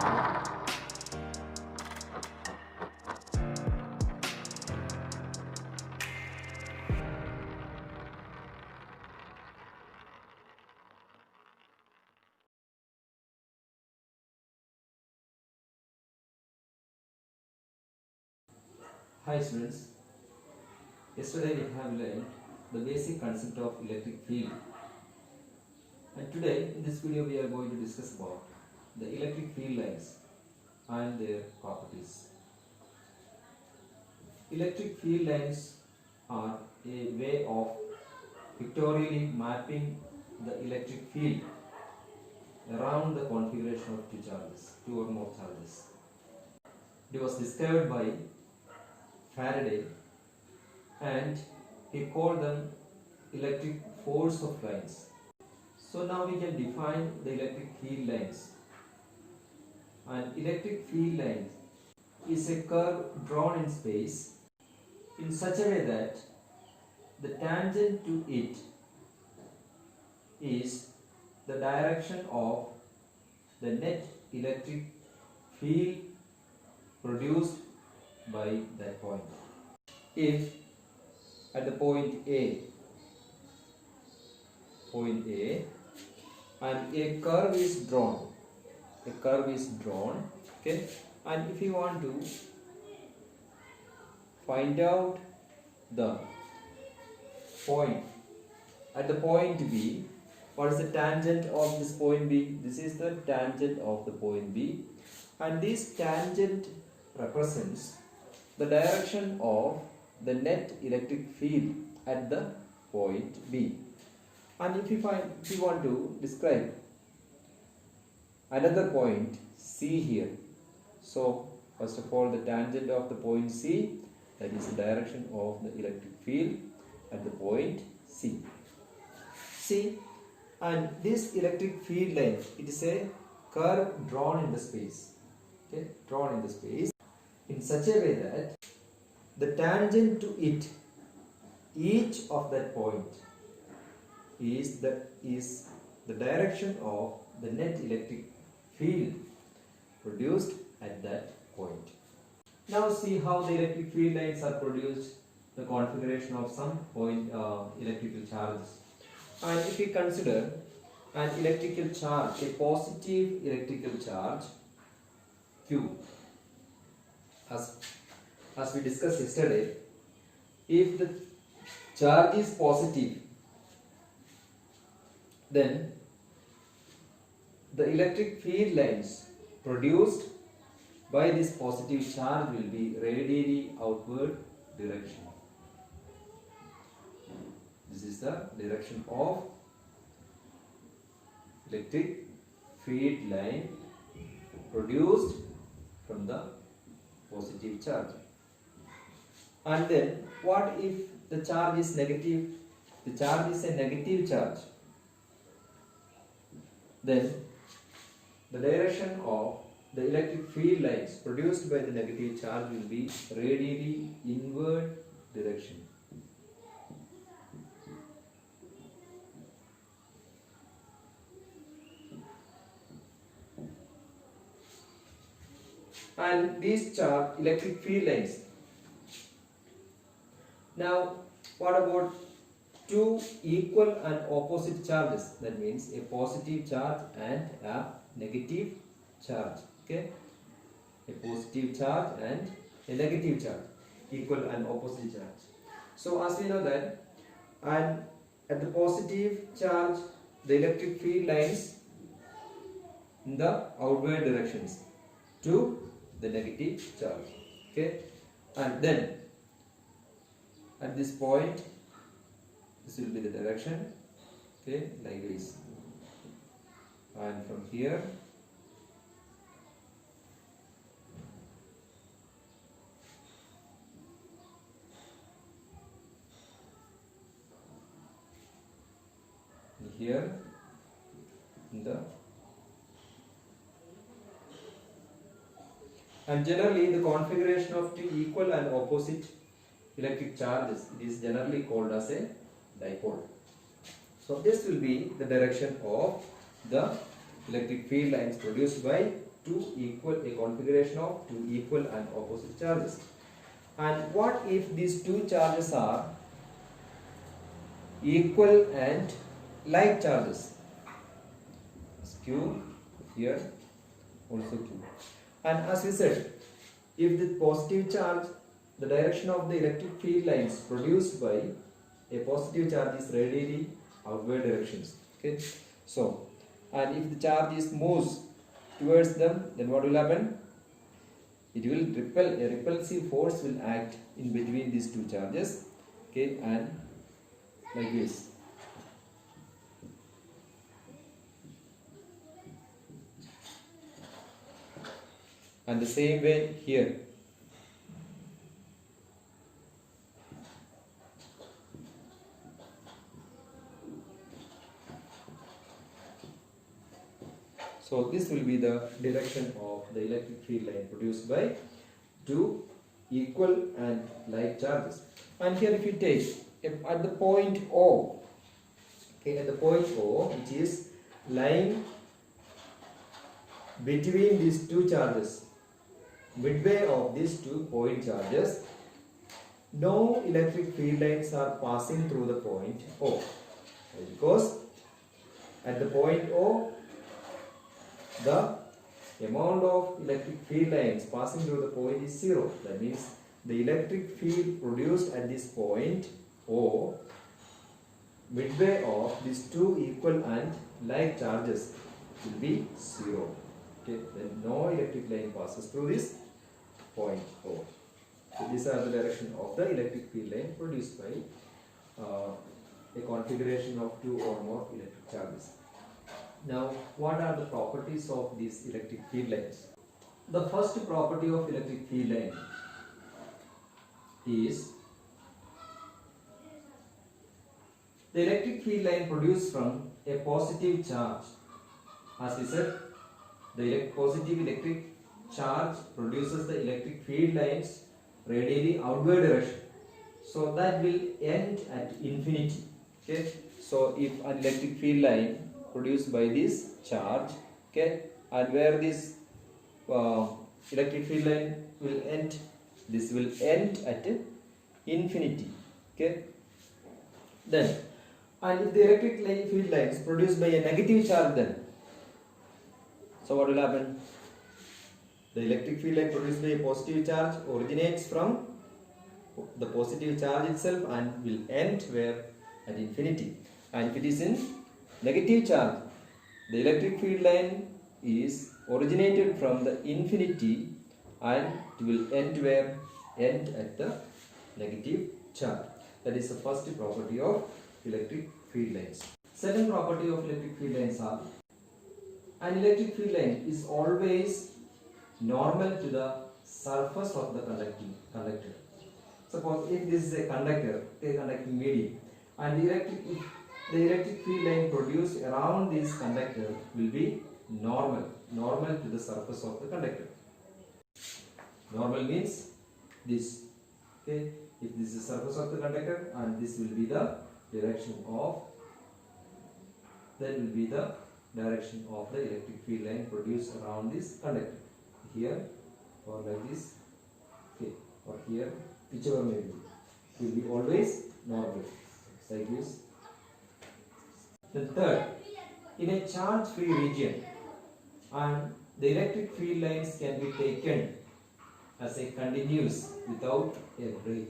Hi students, yesterday we have learned the basic concept of electric field, and today in this video we are going to discuss about the electric field lines and their properties. Electric field lines are a way of pictorially mapping the electric field around the configuration of two or more charges. It was discovered by Faraday and he called them electric force of lines. So now we can define the electric field lines. An electric field line is a curve drawn in space in such a way that the tangent to it is the direction of the net electric field produced by that point. If at the point A and a curve is drawn, okay, and if you want to find out the point at the point B, what is the tangent of this point B? This is the tangent of the point B, and this tangent represents the direction of the net electric field at the point B. And if you want to describe another point C here, so first of all the tangent of the point C, that is the direction of the electric field at the point C. See, and this electric field line, it is a curve drawn in the space, okay, drawn in the space in such a way that the tangent to it, each of that point, is the direction of the net electric field produced at that point. Now see how the electric field lines are produced, the configuration of some point electrical charges. And if we consider an electrical charge, a positive electrical charge Q, as we discussed yesterday, if the charge is positive, then the electric field lines produced by this positive charge will be radially outward direction. This is the direction of electric field line produced from the positive charge. And then what if the charge is negative? The charge is a negative charge. Then the direction of the electric field lines produced by the negative charge will be radially inward direction. And these electric field lines. Now, what about two equal and opposite charges? That means a positive charge and a negative charge. Okay, a positive charge and a negative charge, equal and opposite charge. So, as we know that, and at the positive charge, the electric field lines in the outward directions to the negative charge. Okay, and then at this point, this will be the direction. Okay, like this, and from here in the, and generally the configuration of two equal and opposite electric charges, it is generally called as a dipole. So this will be the direction of the electric field lines produced by a configuration of two equal and opposite charges. And what if these two charges are equal and like charges? Q here, also Q. And as we said, if the positive charge, the direction of the electric field lines produced by a positive charge is radially outward directions. Okay, so and if the charge is moves towards them, then what will happen? It will repel. A repulsive force will act in between these two charges. Okay, and like this. And the same way here. So this will be the direction of the electric field line produced by two equal and like charges. And here if you take at the point O, okay, at the point O, which is lying between these two charges, midway of these two point charges, no electric field lines are passing through the point O, because at the point O, the amount of electric field lines passing through the point is 0. That means the electric field produced at this point O, midway of these two equal and like charges, will be 0. Okay, then no electric line passes through this point O. So these are the direction of the electric field line produced by a configuration of two or more electric charges. Now, what are the properties of these electric field lines? The first property of electric field line is the electric field line produced from a positive charge. As we said, the positive electric charge produces the electric field lines radially outward direction. So that will end at infinity. Okay. So if an electric field line produced by this charge, okay, and where this electric field line will end, this will end at infinity. Okay. Then, and if the electric field line is produced by a negative charge, then so what will happen? The electric field line produced by a positive charge originates from the positive charge itself and will end where? At infinity. And if it is in negative charge, the electric field line is originated from the infinity and it will end where? End at the negative charge. That is the first property of electric field lines. Second property of electric field lines are, an electric field line is always normal to the surface of the conductor. Suppose if this is a conductor, a conducting medium, and the electric field line produced around this conductor will be normal to the surface of the conductor. Normal means this. Okay, if this is the surface of the conductor and this will be the direction of, then will be the direction of the electric field line produced around this conductor. Here or like this, okay, or here, whichever may be, it will be always normal, like this. The third, in a charge-free region, and the electric field lines can be taken as a continuous without a break.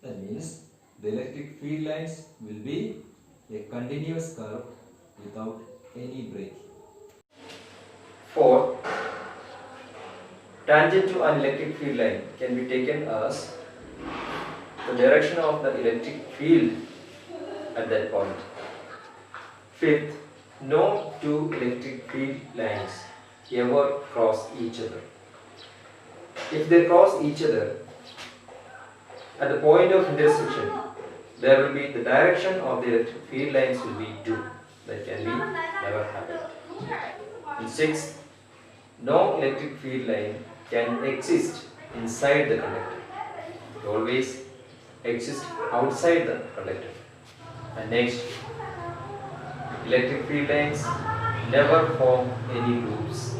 That means the electric field lines will be a continuous curve without any break. Fourth, tangent to an electric field line can be taken as the direction of the electric field at that point. Fifth, no two electric field lines ever cross each other. If they cross each other at the point of intersection, there will be the direction of the electric field lines will be 2. That can be never happen. And sixth, no electric field line can exist inside the conductor. It always exists outside the conductor. And next, electric field lines never form any loops.